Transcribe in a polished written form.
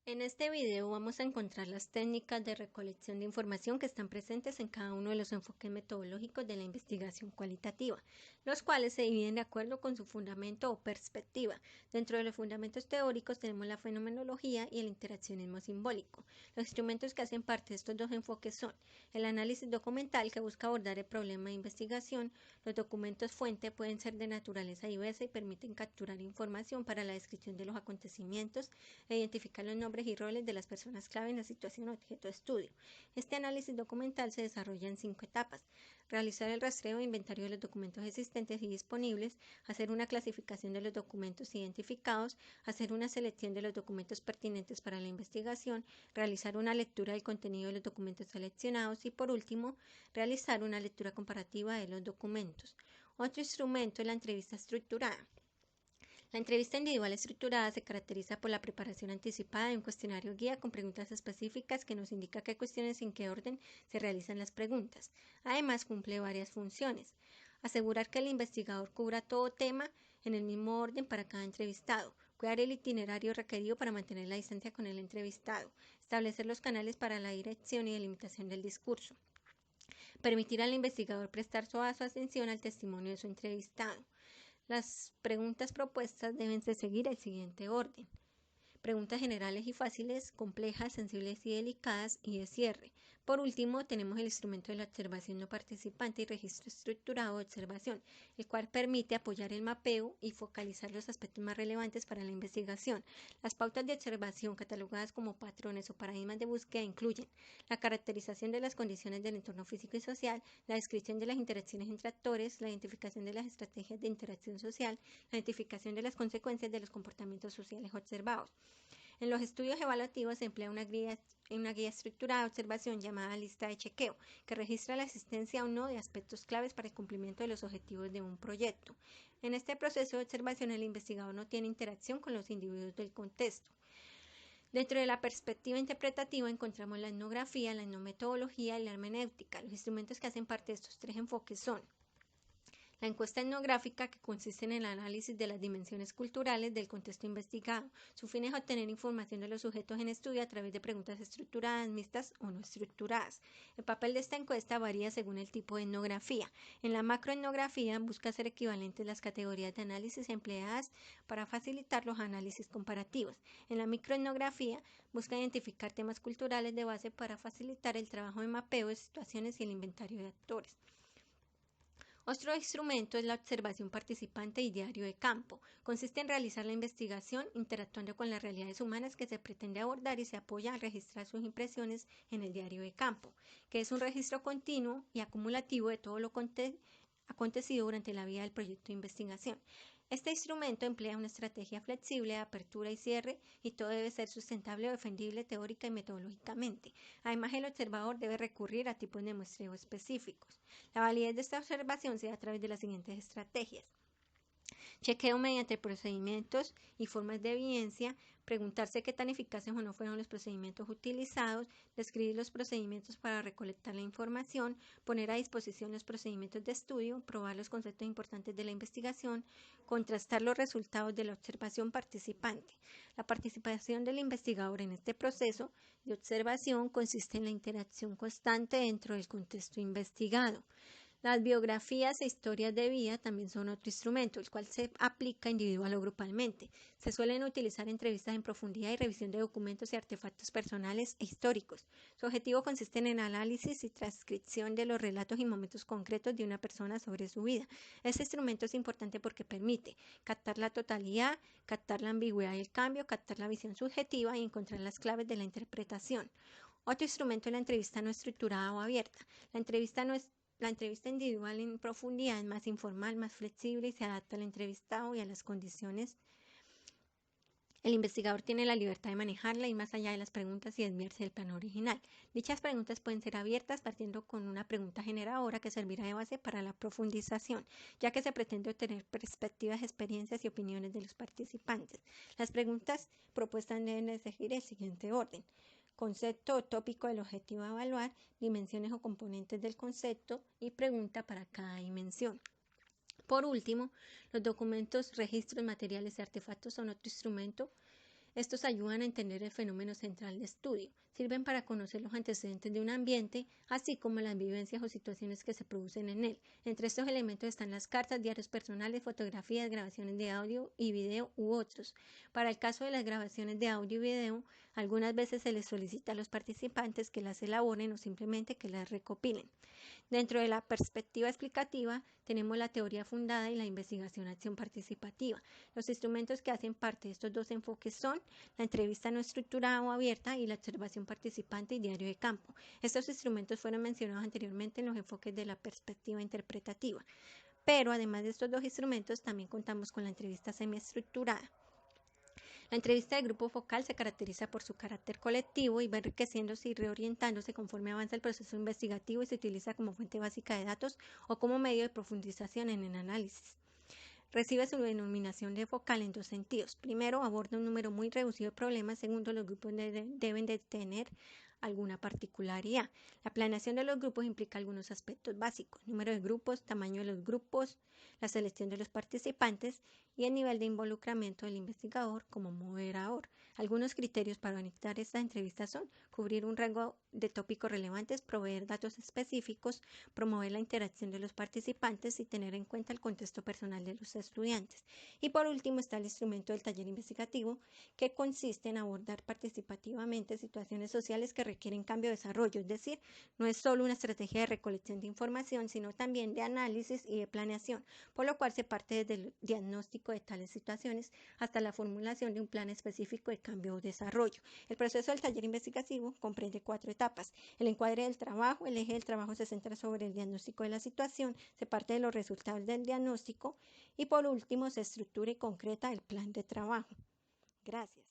En este video vamos a encontrar las técnicas de recolección de información que están presentes en cada uno de los enfoques metodológicos de la investigación cualitativa, los cuales se dividen de acuerdo con su fundamento o perspectiva. Dentro de los fundamentos teóricos tenemos la fenomenología y el interaccionismo simbólico. Los instrumentos que hacen parte de estos dos enfoques son el análisis documental, que busca abordar el problema de investigación. Los documentos fuente pueden ser de naturaleza diversa y permiten capturar información para la descripción de los acontecimientos e identificar los nombres y roles de las personas clave en la situación objeto de estudio. Este análisis documental se desarrolla en 5 etapas: realizar el rastreo e inventario de los documentos existentes y disponibles, hacer una clasificación de los documentos identificados, hacer una selección de los documentos pertinentes para la investigación, realizar una lectura del contenido de los documentos seleccionados y, por último, realizar una lectura comparativa de los documentos. Otro instrumento es la entrevista estructurada. La entrevista individual estructurada se caracteriza por la preparación anticipada de un cuestionario guía con preguntas específicas que nos indica qué cuestiones y en qué orden se realizan las preguntas. Además, cumple varias funciones: asegurar que el investigador cubra todo tema en el mismo orden para cada entrevistado, cuidar el itinerario requerido para mantener la distancia con el entrevistado, establecer los canales para la dirección y delimitación del discurso, permitir al investigador prestar toda su atención al testimonio de su entrevistado. Las preguntas propuestas deben de seguir el siguiente orden: preguntas generales y fáciles, complejas, sensibles y delicadas, y de cierre. Por último, tenemos el instrumento de la observación no participante y registro estructurado de observación, el cual permite apoyar el mapeo y focalizar los aspectos más relevantes para la investigación. Las pautas de observación, catalogadas como patrones o paradigmas de búsqueda, incluyen la caracterización de las condiciones del entorno físico y social, la descripción de las interacciones entre actores, la identificación de las estrategias de interacción social, la identificación de las consecuencias de los comportamientos sociales observados. En los estudios evaluativos se emplea una guía estructurada de observación llamada lista de chequeo, que registra la existencia o no de aspectos claves para el cumplimiento de los objetivos de un proyecto. En este proceso de observación, el investigador no tiene interacción con los individuos del contexto. Dentro de la perspectiva interpretativa encontramos la etnografía, la etnometodología y la hermenéutica. Los instrumentos que hacen parte de estos tres enfoques son la encuesta etnográfica, que consiste en el análisis de las dimensiones culturales del contexto investigado. Su fin es obtener información de los sujetos en estudio a través de preguntas estructuradas, mixtas o no estructuradas. El papel de esta encuesta varía según el tipo de etnografía. En la macroetnografía busca hacer equivalentes las categorías de análisis empleadas para facilitar los análisis comparativos. En la microetnografía busca identificar temas culturales de base para facilitar el trabajo de mapeo de situaciones y el inventario de actores. Otro instrumento es la observación participante y diario de campo. Consiste en realizar la investigación interactuando con las realidades humanas que se pretende abordar y se apoya al registrar sus impresiones en el diario de campo, que es un registro continuo y acumulativo de todo lo acontecido durante la vida del proyecto de investigación. Este instrumento emplea una estrategia flexible de apertura y cierre, y todo debe ser sustentable o defendible teórica y metodológicamente. Además, el observador debe recurrir a tipos de muestreo específicos. La validez de esta observación se da a través de las siguientes estrategias: chequeo mediante procedimientos y formas de evidencia, preguntarse qué tan eficaces o no fueron los procedimientos utilizados, describir los procedimientos para recolectar la información, poner a disposición los procedimientos de estudio, probar los conceptos importantes de la investigación, contrastar los resultados de la observación participante. La participación del investigador en este proceso de observación consiste en la interacción constante dentro del contexto investigado. Las biografías e historias de vida también son otro instrumento, el cual se aplica individual o grupalmente. Se suelen utilizar entrevistas en profundidad y revisión de documentos y artefactos personales e históricos. Su objetivo consiste en el análisis y transcripción de los relatos y momentos concretos de una persona sobre su vida. Este instrumento es importante porque permite captar la totalidad, captar la ambigüedad y el cambio, captar la visión subjetiva y encontrar las claves de la interpretación. Otro instrumento es la entrevista no estructurada o abierta. La entrevista individual en profundidad es más informal, más flexible y se adapta al entrevistado y a las condiciones. El investigador tiene la libertad de manejarla y más allá de las preguntas y desviarse del plan original. Dichas preguntas pueden ser abiertas partiendo con una pregunta generadora que servirá de base para la profundización, ya que se pretende obtener perspectivas, experiencias y opiniones de los participantes. Las preguntas propuestas deben de seguir el siguiente orden: concepto o tópico del objetivo a evaluar, dimensiones o componentes del concepto y pregunta para cada dimensión. Por último, los documentos, registros, materiales y artefactos son otro instrumento Estos ayudan a entender el fenómeno central de estudio, sirven para conocer los antecedentes de un ambiente, así como las vivencias o situaciones que se producen en él. Entre estos elementos están las cartas, diarios personales, fotografías, grabaciones de audio y video u otros. Para el caso de las grabaciones de audio y video, algunas veces se les solicita a los participantes que las elaboren o simplemente que las recopilen. Dentro de la perspectiva explicativa, tenemos la teoría fundada y la investigación-acción participativa. Los instrumentos que hacen parte de estos dos enfoques son la entrevista no estructurada o abierta y la observación participante y diario de campo. Estos instrumentos fueron mencionados anteriormente en los enfoques de la perspectiva interpretativa. Pero además de estos dos instrumentos, también contamos con la entrevista semiestructurada. La entrevista de grupo focal se caracteriza por su carácter colectivo y va enriqueciéndose y reorientándose conforme avanza el proceso investigativo y se utiliza como fuente básica de datos o como medio de profundización en el análisis. Recibe su denominación de focal en dos sentidos. Primero, aborda un número muy reducido de problemas. Segundo, los grupos deben de tener alguna particularidad. La planeación de los grupos implica algunos aspectos básicos: número de grupos, tamaño de los grupos, la selección de los participantes y el nivel de involucramiento del investigador como moderador. Algunos criterios para organizar esta entrevista son cubrir un rango de tópicos relevantes, proveer datos específicos, promover la interacción de los participantes y tener en cuenta el contexto personal de los estudiantes. Y por último está el instrumento del taller investigativo, que consiste en abordar participativamente situaciones sociales que requieren cambio o desarrollo, es decir, no es solo una estrategia de recolección de información, sino también de análisis y de planeación, por lo cual se parte desde el diagnóstico de tales situaciones hasta la formulación de un plan específico de cambio o desarrollo. El proceso del taller investigativo comprende 4 etapas: el encuadre del trabajo. El eje del trabajo se centra sobre el diagnóstico de la situación, se parte de los resultados del diagnóstico y por último se estructura y concreta el plan de trabajo. Gracias.